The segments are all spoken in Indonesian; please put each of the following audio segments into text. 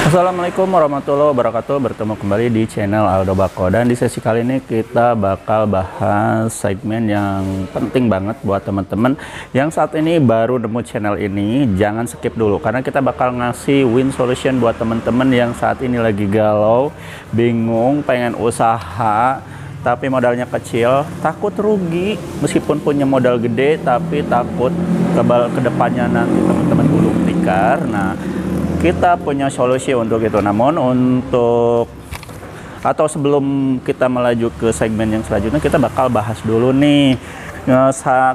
Assalamualaikum warahmatullahi wabarakatuh. Bertemu kembali di channel Aldo Bako, dan di sesi kali ini kita bakal bahas segmen yang penting banget buat teman-teman yang saat ini baru nemu channel ini. Jangan skip dulu karena kita bakal ngasih win solution buat teman-teman yang saat ini lagi galau, bingung, pengen usaha tapi modalnya kecil, takut rugi meskipun punya modal gede, tapi takut ke depannya nanti teman-teman gulung tikar. Nah, kita punya solusi untuk itu. Namun sebelum kita melaju ke segmen yang selanjutnya, kita bakal bahas dulu nih.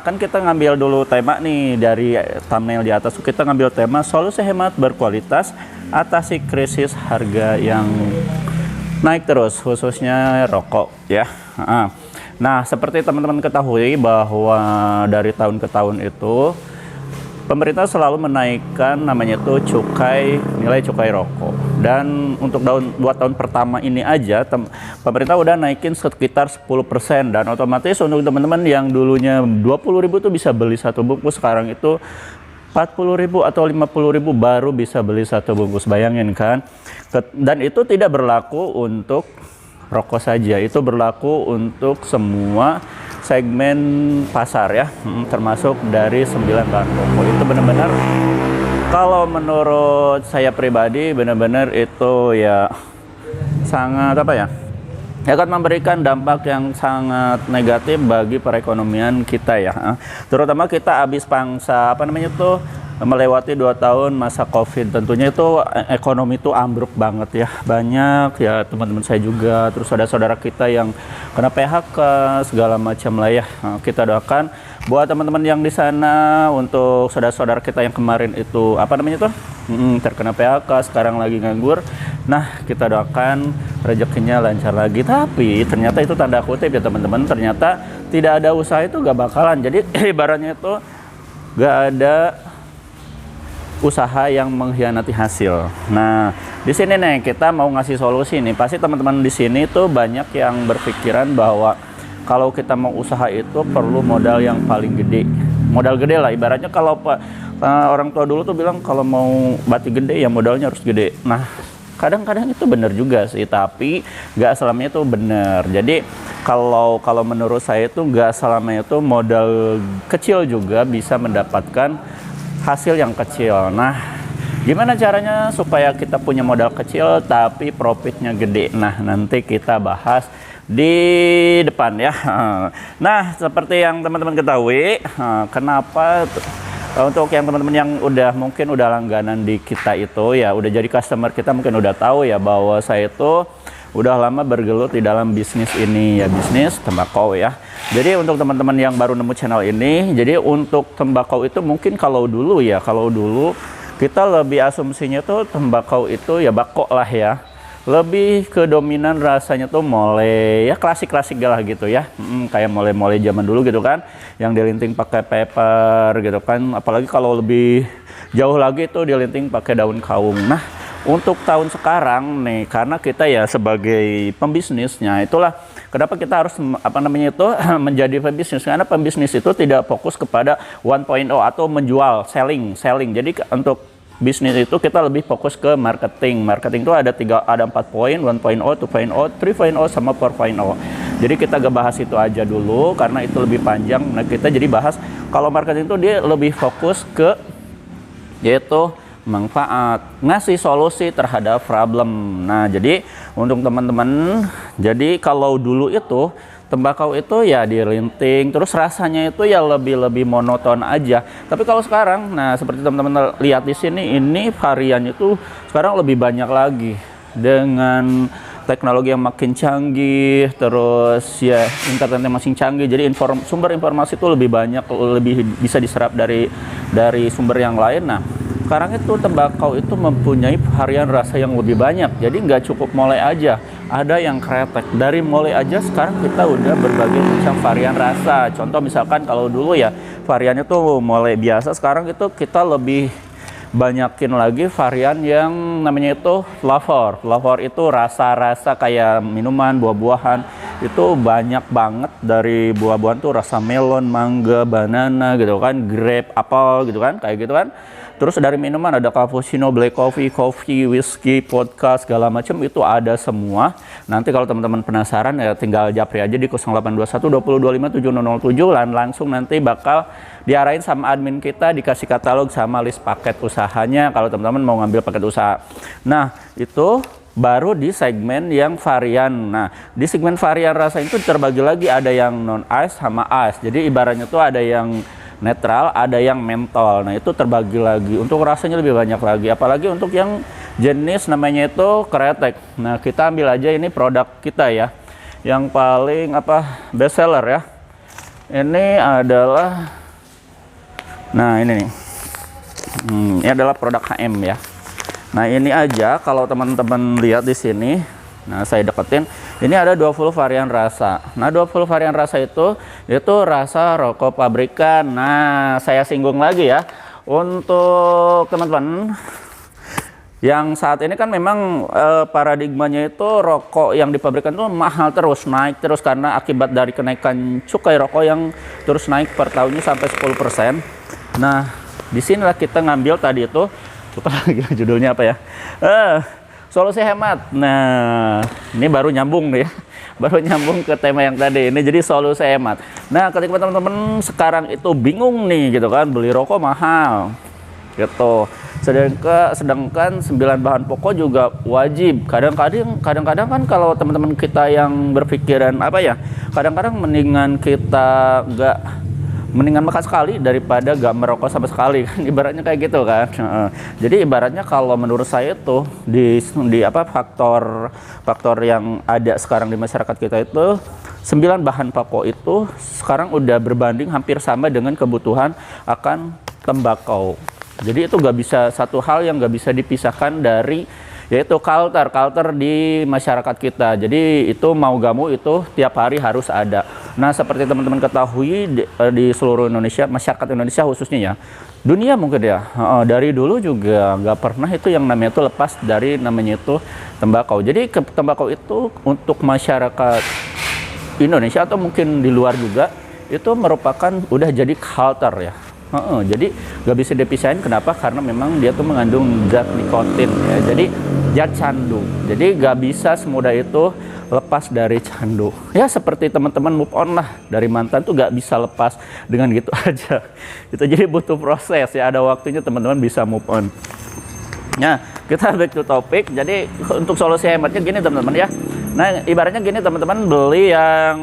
Kan kita ngambil dulu tema nih dari thumbnail di atas. Kita ngambil tema solusi hemat berkualitas atasi krisis harga yang naik terus, khususnya rokok ya. Nah, seperti teman-teman ketahui bahwa dari tahun ke tahun itu pemerintah selalu menaikkan namanya itu nilai cukai rokok. Dan untuk 2 tahun pertama ini aja pemerintah udah naikin sekitar 10%, dan otomatis untuk teman-teman yang dulunya 20.000 tuh bisa beli satu bungkus, sekarang itu 40.000 atau 50.000 baru bisa beli satu bungkus. Bayangin kan? Dan itu tidak berlaku untuk rokok saja, itu berlaku untuk semua segmen pasar ya, termasuk dari 9 bahan pokok. Itu benar-benar, kalau menurut saya pribadi, benar-benar itu ya sangat akan memberikan dampak yang sangat negatif bagi perekonomian kita ya. Terutama kita habis melewati 2 tahun masa COVID. Tentunya itu ekonomi itu ambruk banget ya. Banyak ya teman-teman saya juga, terus saudara-saudara kita yang kena PHK segala macam lah ya. Kita doakan buat teman-teman yang di sana, untuk saudara-saudara kita yang kemarin itu terkena PHK, sekarang lagi nganggur. Nah, kita doakan rezekinya lancar lagi. Tapi ternyata itu tanda kutip ya teman-teman, ternyata tidak ada usaha itu gak bakalan. Jadi ibaratnya itu gak ada usaha yang mengkhianati hasil. Nah, di sini nih kita mau ngasih solusi nih. Pasti teman-teman di sini tuh banyak yang berpikiran bahwa kalau kita mau usaha itu perlu modal yang paling gede. Modal gede lah, ibaratnya kalau orang tua dulu tuh bilang kalau mau batik gede ya modalnya harus gede. Nah, kadang-kadang itu benar juga sih, tapi nggak selamanya itu benar. Jadi kalau menurut saya itu nggak selamanya itu modal kecil juga bisa mendapatkan hasil yang kecil. Nah, gimana caranya supaya kita punya modal kecil tapi profitnya gede? Nah, nanti kita bahas di depan ya. Nah, seperti yang teman-teman ketahui, kenapa untuk yang teman-teman yang mungkin udah langganan di kita itu ya, udah jadi customer kita, mungkin udah tahu ya bahwa saya itu udah lama bergelut di dalam bisnis ini ya, bisnis tembakau ya. Jadi untuk teman-teman yang baru nemu channel ini, jadi untuk tembakau itu mungkin kalau dulu kita lebih asumsinya tuh tembakau itu ya bako lah ya, lebih ke dominan rasanya tuh mole ya, klasik-klasik lah gitu ya. Kayak mole-mole zaman dulu gitu kan, yang dilinting pakai paper gitu kan. Apalagi kalau lebih jauh lagi itu dilinting pakai daun kaung. Nah, untuk tahun sekarang nih, karena kita ya sebagai pembisnisnya, itulah kenapa kita harus menjadi pembisnis. Karena pembisnis itu tidak fokus kepada 1.0 atau menjual, selling. Jadi untuk bisnis itu kita lebih fokus ke marketing. Marketing itu ada 4 poin, 1.0, 2.0, 3.0 sama 4.0. Jadi kita gak bahas itu aja dulu karena itu lebih panjang. Nah, kita jadi bahas kalau marketing itu dia lebih fokus ke yaitu manfaat, ngasih solusi terhadap problem. Nah, jadi untuk teman-teman, jadi kalau dulu itu tembakau itu ya dilinting, terus rasanya itu ya lebih monoton aja. Tapi kalau sekarang, nah seperti teman-teman lihat di sini, ini variannya itu sekarang lebih banyak lagi dengan teknologi yang makin canggih, terus ya internet yang makin canggih. Jadi sumber informasi itu lebih banyak, lebih bisa diserap dari sumber yang lain. Nah, sekarang itu tembakau itu mempunyai varian rasa yang lebih banyak. Jadi nggak cukup mole aja, ada yang kretek. Dari mole aja sekarang kita udah berbagai macam varian rasa. Contoh misalkan kalau dulu ya variannya tuh mole biasa, sekarang itu kita lebih banyakin lagi varian yang namanya itu flavor. Flavor itu rasa-rasa kayak minuman, buah-buahan. itu banyak banget dari buah-buahan tuh, rasa melon, mangga, banana gitu kan, grape, apel gitu kan, kayak gitu kan. Terus dari minuman ada cappuccino, black coffee, coffee, whiskey, vodka, segala macam itu ada semua. Nanti kalau teman-teman penasaran ya tinggal japri aja di 0821 2025 7007 dan langsung nanti bakal diarahin sama admin kita, dikasih katalog sama list paket usahanya kalau teman-teman mau ngambil paket usaha. Nah, itu baru di segmen yang varian. Nah, di segmen varian rasa itu terbagi lagi, ada yang non ice sama ice. Jadi ibaratnya tuh ada yang netral, ada yang mentol. Nah, itu terbagi lagi. Untuk rasanya lebih banyak lagi. Apalagi untuk yang jenis namanya itu kretek. Nah, kita ambil aja ini produk kita ya. Yang paling best seller ya. Ini adalah, nah ini nih. Ini adalah produk HM ya. Nah, ini aja kalau teman-teman lihat di sini. Nah, saya deketin. Ini ada 20 varian rasa. Nah, 20 varian rasa itu rasa rokok pabrikan. Nah, saya singgung lagi ya. Untuk teman-teman yang saat ini kan memang paradigmanya itu rokok yang dipabrikan itu mahal terus, naik terus karena akibat dari kenaikan cukai rokok yang terus naik per tahunnya sampai 10%. Nah, disinilah kita ngambil tadi itu, lupa lagi judulnya apa ya. Solusi hemat. Nah, ini baru nyambung nih ya. Baru nyambung ke tema yang tadi. Ini jadi solusi hemat. Nah, ketika teman-teman sekarang itu bingung nih gitu kan, beli rokok mahal. Gitu. Sedangkan 9 bahan pokok juga wajib. Kadang-kadang kan kalau teman-teman kita yang berpikiran kadang-kadang mendingan kita mendingan makan sekali daripada gak merokok sama sekali kan, ibaratnya kayak gitu kan. Jadi ibaratnya kalau menurut saya tuh di faktor yang ada sekarang di masyarakat kita itu 9 bahan pokok itu sekarang udah berbanding hampir sama dengan kebutuhan akan tembakau. Jadi itu gak bisa, satu hal yang gak bisa dipisahkan dari yaitu culture di masyarakat kita. Jadi itu mau gak mau itu tiap hari harus ada. Nah, seperti teman-teman ketahui di seluruh Indonesia, masyarakat Indonesia khususnya ya, dunia mungkin ya, dari dulu juga nggak pernah itu yang namanya itu lepas dari namanya itu tembakau. Jadi tembakau itu untuk masyarakat Indonesia atau mungkin di luar juga itu merupakan udah jadi culture ya. Jadi nggak bisa dipisahin. Kenapa? Karena memang dia tuh mengandung zat nikotin ya. Jadi zat candu. Jadi nggak bisa semudah itu lepas dari candu. Ya seperti teman-teman move on lah dari mantan tuh nggak bisa lepas dengan gitu aja. Itu jadi butuh proses ya. Ada waktunya teman-teman bisa move on. Nah, kita back to topic. Jadi untuk solusi hematnya gini teman-teman ya. Nah, ibaratnya gini teman-teman, beli yang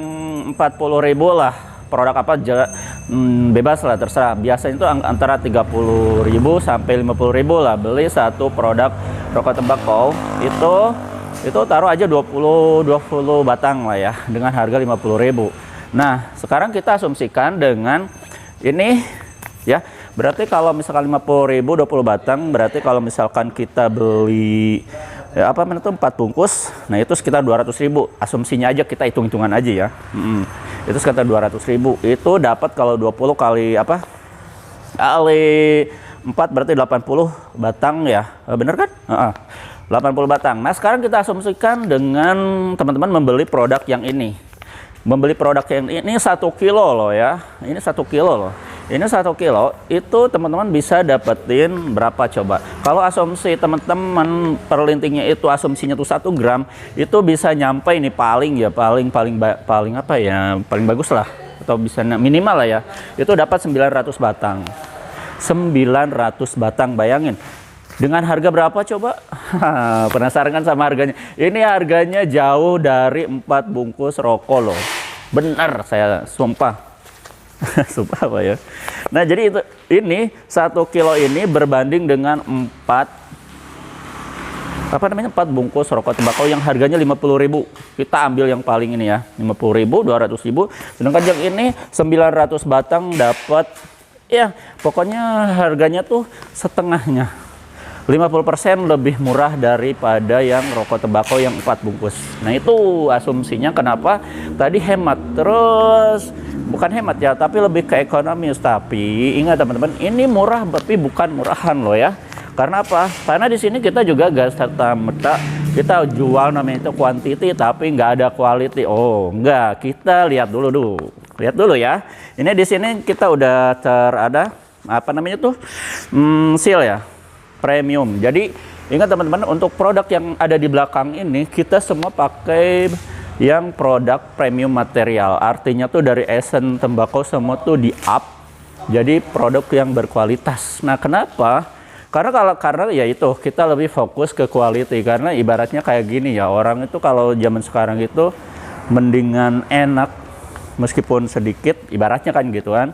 40.000 lah. Produk apa bebas lah, terserah. Biasanya itu antara 30.000 sampai 50.000 lah beli satu produk rokok tembakau. Itu taruh aja 20 batang lah ya dengan harga 50.000. Nah, sekarang kita asumsikan dengan ini ya. Berarti kalau misalkan 50.000 20 batang, berarti kalau misalkan kita beli ya, 4 bungkus, nah itu sekitar 200.000. Asumsinya aja, kita hitung-hitungan aja ya. Itu sekitar 200.000. Itu dapat kalau 20 kali kali 4 berarti 80 batang ya. Bener kan? 80 batang. Nah, sekarang kita asumsikan dengan teman-teman membeli produk yang ini. Membeli produk yang ini 1 kilo loh ya. Ini 1 kilo loh. Ini 1 kilo itu teman-teman bisa dapetin berapa coba? Kalau asumsi teman-teman perlintingnya itu asumsinya tuh 1 gram, itu bisa nyampe ini paling bagus lah, atau bisa minimal lah ya. Itu dapat 900 batang. 900 batang, bayangin. Dengan harga berapa coba? Penasaran kan sama harganya? Ini harganya jauh dari 4 bungkus rokok loh. Bener, saya sumpah. Sumpah apa ya. Nah, jadi ini 1 kilo ini berbanding dengan 4 bungkus rokok tembakau yang harganya 50.000. Kita ambil yang paling ini ya, 50.000, 200.000. Sedangkan yang ini 900 batang dapat ya, pokoknya harganya tuh setengahnya. 50% lebih murah daripada yang rokok tembakau yang 4 bungkus. Nah, itu asumsinya kenapa tadi hemat. Terus bukan hemat ya, tapi lebih ke ekonomis. Tapi ingat teman-teman, ini murah tapi bukan murahan loh ya. Karena apa? Karena di sini kita juga gak serta-merta kita jual namanya itu quantity tapi nggak ada quality. Oh, enggak. Kita lihat dulu. Lihat dulu ya. Ini di sini kita udah ada apa namanya tuh? Seal ya. Premium. Jadi ingat teman-teman, untuk produk yang ada di belakang ini kita semua pakai yang produk premium material. Artinya tuh dari esen tembakau semua tuh di up. Jadi produk yang berkualitas. Nah, kenapa? Karena ya itu kita lebih fokus ke quality. Karena ibaratnya kayak gini ya, orang itu kalau zaman sekarang itu mendingan enak meskipun sedikit, ibaratnya kan gitu kan,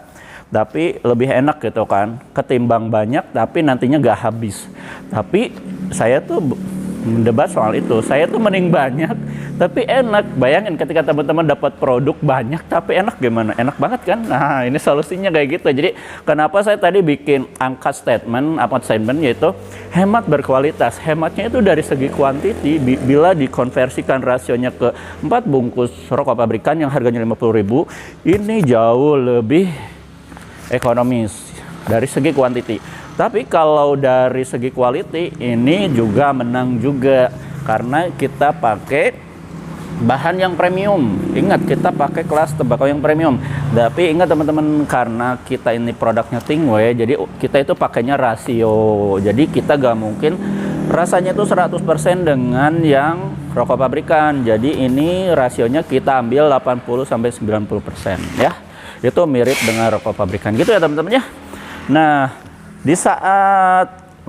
tapi lebih enak gitu kan, ketimbang banyak tapi nantinya gak habis. Tapi saya tuh mendebat soal itu. Saya tuh mending banyak tapi enak. Bayangin ketika teman-teman dapat produk banyak tapi enak, gimana? Enak banget kan? Nah, ini solusinya kayak gitu. Jadi kenapa saya tadi bikin angka statement yaitu hemat berkualitas. Hematnya itu dari segi kuantiti, bila dikonversikan rasionya ke 4 bungkus rokok pabrikan yang harganya 50.000, ini jauh lebih ekonomis dari segi kuantiti. Tapi kalau dari segi quality ini juga menang juga karena kita pakai bahan yang premium. Ingat, kita pakai kelas tembakau yang premium. Tapi ingat teman-teman, karena kita ini produknya Tingway, jadi kita itu pakainya rasio. Jadi kita gak mungkin rasanya itu 100% dengan yang rokok pabrikan. Jadi ini rasionya kita ambil 80-90% ya. Itu mirip dengan rokok pabrikan gitu ya teman-teman ya. Nah,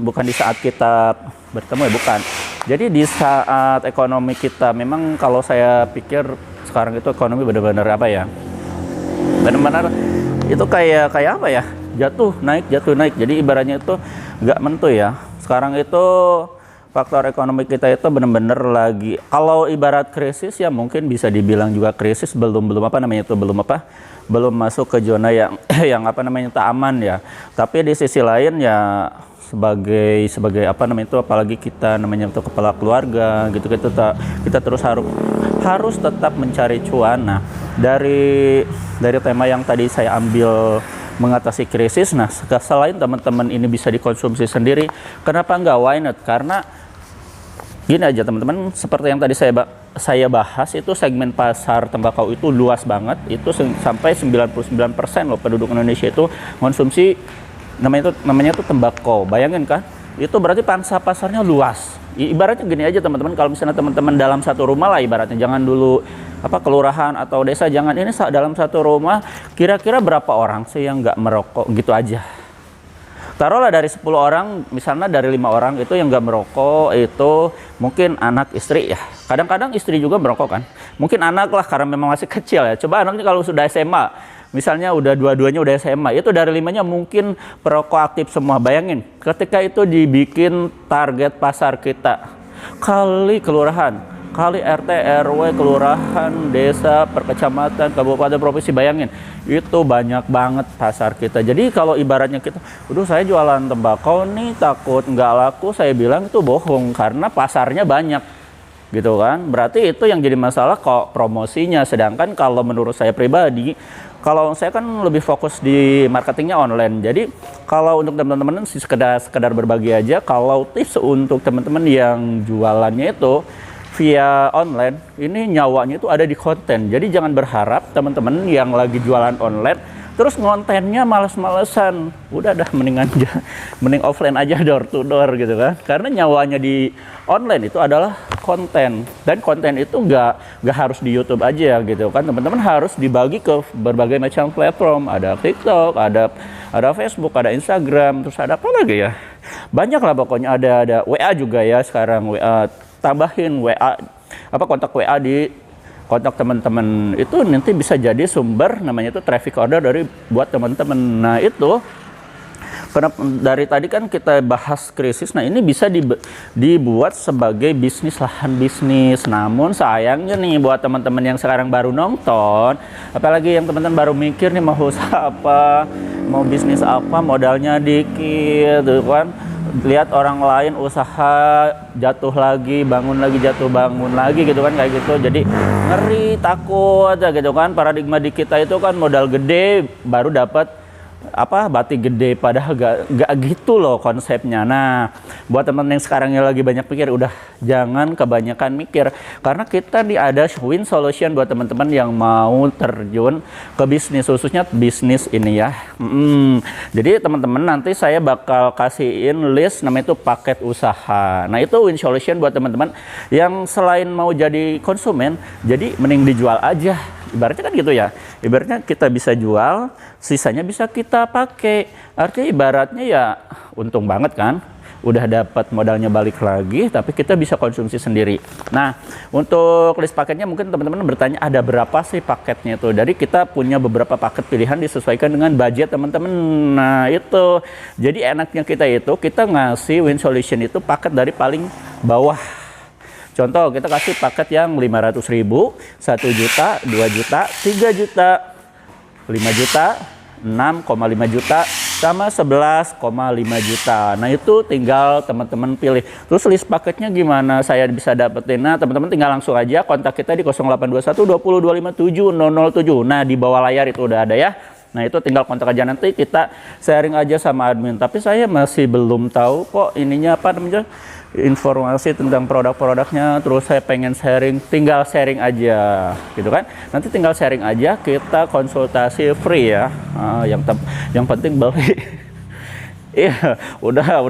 bukan di saat kita bertemu ya, bukan. Jadi di saat ekonomi kita, memang kalau saya pikir sekarang itu ekonomi benar-benar apa ya? Benar-benar itu kayak apa ya? Jatuh naik. Jadi ibaratnya itu nggak menentu ya. Sekarang itu faktor ekonomi kita itu benar-benar lagi, kalau ibarat krisis ya mungkin bisa dibilang juga krisis, belum masuk ke zona yang yang apa namanya itu aman ya. Tapi di sisi lain ya sebagai apa namanya itu, apalagi kita namanya itu kepala keluarga gitu, kita terus harus tetap mencari cuan. Nah, dari tema yang tadi saya ambil mengatasi krisis, nah selain teman-teman ini bisa dikonsumsi sendiri, kenapa enggak, why not? Karena gini aja teman-teman, seperti yang tadi saya bahas, itu segmen pasar tembakau itu luas banget. Itu sampai 99% loh penduduk Indonesia itu konsumsi namanya itu tembakau. Bayangin kan, itu berarti pangsa pasarnya luas. Ibaratnya gini aja teman-teman, kalau misalnya teman-teman dalam satu rumah lah, ibaratnya jangan dulu kelurahan atau desa, jangan, ini dalam satu rumah kira-kira berapa orang sih yang nggak merokok gitu aja. Taruhlah dari 10 orang, misalnya dari 5 orang itu yang nggak merokok, itu mungkin anak istri ya. Kadang-kadang istri juga merokok kan. Mungkin anak lah karena memang masih kecil ya. Coba anaknya kalau sudah SMA, misalnya udah dua-duanya udah SMA, itu dari 5-nya mungkin perokok aktif semua. Bayangin, ketika itu dibikin target pasar kita, kali kelurahan, kali RT, RW, kelurahan, desa, perkecamatan, kabupaten, provinsi, bayangin, itu banyak banget pasar kita. Jadi kalau ibaratnya kita, saya jualan tembakau nih takut nggak laku, saya bilang itu bohong karena pasarnya banyak. Gitu kan, berarti itu yang jadi masalah kok promosinya. Sedangkan kalau menurut saya pribadi, kalau saya kan lebih fokus di marketingnya online. Jadi kalau untuk teman-teman sih sekedar berbagi aja, kalau tips untuk teman-teman yang jualannya itu via online, ini nyawanya itu ada di konten. Jadi jangan berharap teman-teman yang lagi jualan online terus ngontennya males-malesan. Udah mending offline aja, door to door gitu kan. Karena nyawanya di online itu adalah konten. Dan konten itu nggak harus di YouTube aja gitu kan. Teman-teman harus dibagi ke berbagai macam platform. Ada TikTok, ada Facebook, ada Instagram, terus ada apa lagi ya? Banyak lah pokoknya, ada WA juga ya sekarang. WA, tambahin WA, kontak WA di kontak teman-teman, itu nanti bisa jadi sumber namanya itu traffic order buat teman-teman. Nah, itu karena dari tadi kan kita bahas krisis, nah ini bisa dibuat sebagai bisnis, lahan bisnis. Namun sayangnya nih buat teman-teman yang sekarang baru nonton, apalagi yang teman-teman baru mikir nih mau usaha apa, mau bisnis apa, modalnya dikit tuh kan. Lihat orang lain usaha jatuh lagi, bangun lagi, jatuh bangun lagi gitu kan, kayak gitu. Jadi ngeri, takut aja gitu kan. Paradigma di kita itu kan modal gede baru dapat batik gede, padahal gak gitu loh konsepnya. Nah, buat teman-teman yang sekarang yang lagi banyak mikir, udah jangan kebanyakan mikir, karena kita nih ada win solution buat teman-teman yang mau terjun ke bisnis, khususnya bisnis ini ya. Jadi teman-teman, nanti saya bakal kasihin list namanya itu paket usaha. Nah, itu win solution buat teman-teman yang selain mau jadi konsumen, jadi mending dijual aja. Ibaratnya kan gitu ya, ibaratnya kita bisa jual, sisanya bisa kita pakai. Artinya ibaratnya ya untung banget kan, udah dapat modalnya balik lagi, tapi kita bisa konsumsi sendiri. Nah, untuk list paketnya mungkin teman-teman bertanya ada berapa sih paketnya itu. Jadi kita punya beberapa paket pilihan disesuaikan dengan budget teman-teman. Nah, itu jadi enaknya kita itu, kita ngasih win solution itu paket dari paling bawah. Contoh, kita kasih paket yang 500.000, 1 juta, 2 juta, 3 juta, 5 juta, 6,5 juta, sama 11,5 juta. Nah, itu tinggal teman-teman pilih. Terus list paketnya gimana saya bisa dapetin? Nah, teman-teman tinggal langsung aja kontak kita di 0821 20 257 007. Nah, di bawah layar itu udah ada ya. Nah, itu tinggal kontak aja, nanti kita sharing aja sama admin. Tapi saya masih belum tahu kok ininya apa namanya, informasi tentang produk-produknya. Terus saya pengen sharing, tinggal sharing aja gitu kan. Nanti tinggal sharing aja, kita konsultasi free ya. Yang penting beli. Iya, udah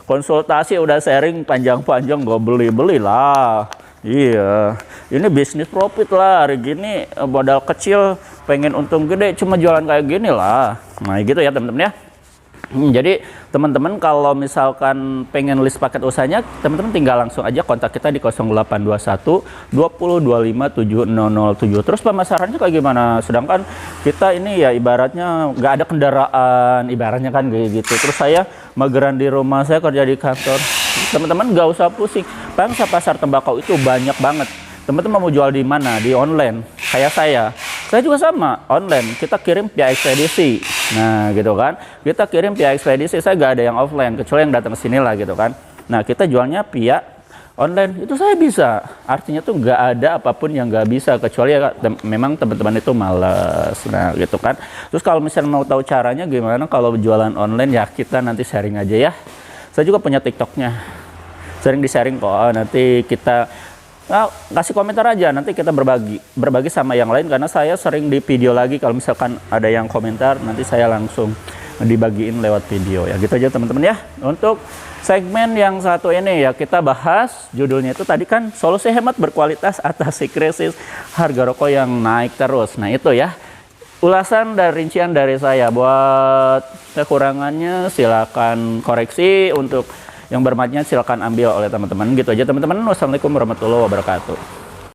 konsultasi, udah sharing panjang-panjang, gak beli lah. Iya, ini bisnis profit lah. Hari gini modal kecil pengen untung gede, cuma jualan kayak gini lah. Nah, gitu ya teman-teman ya. Jadi teman-teman kalau misalkan pengen list paket usahanya, teman-teman tinggal langsung aja kontak kita di 0821 20 25 7007. Terus pemasarannya kayak gimana? Sedangkan kita ini ya ibaratnya nggak ada kendaraan, ibaratnya kan kayak gitu. Terus saya mageran di rumah, saya kerja di kantor. Teman-teman nggak usah pusing. Pangsa pasar tembakau itu banyak banget. Teman-teman mau jual di mana? Di online. Kayak saya juga sama, online. Kita kirim via ekspedisi. Nah, gitu kan. Kita kirim via ekspedisi, saya nggak ada yang offline, kecuali yang datang ke sini lah gitu kan. Nah, kita jualnya via online, itu saya bisa. Artinya tuh nggak ada apapun yang nggak bisa, kecuali ya, memang teman-teman itu males. Nah, gitu kan. Terus kalau misalnya mau tahu caranya gimana kalau jualan online, ya kita nanti sharing aja ya. Saya juga punya TikToknya. Sering di-sharing kok. Nanti kita kasih komentar aja, nanti kita berbagi sama yang lain, karena saya sering di video lagi. Kalau misalkan ada yang komentar, nanti saya langsung dibagiin lewat video ya. Gitu aja teman-teman ya. Untuk segmen yang satu ini ya, kita bahas judulnya itu tadi kan, solusi hemat berkualitas atasi krisis harga rokok yang naik terus. Nah, itu ya ulasan dan rincian dari saya. Buat kekurangannya silakan koreksi, untuk yang bermanfaatnya silakan ambil oleh teman-teman. Gitu aja teman-teman. Wassalamualaikum warahmatullahi wabarakatuh.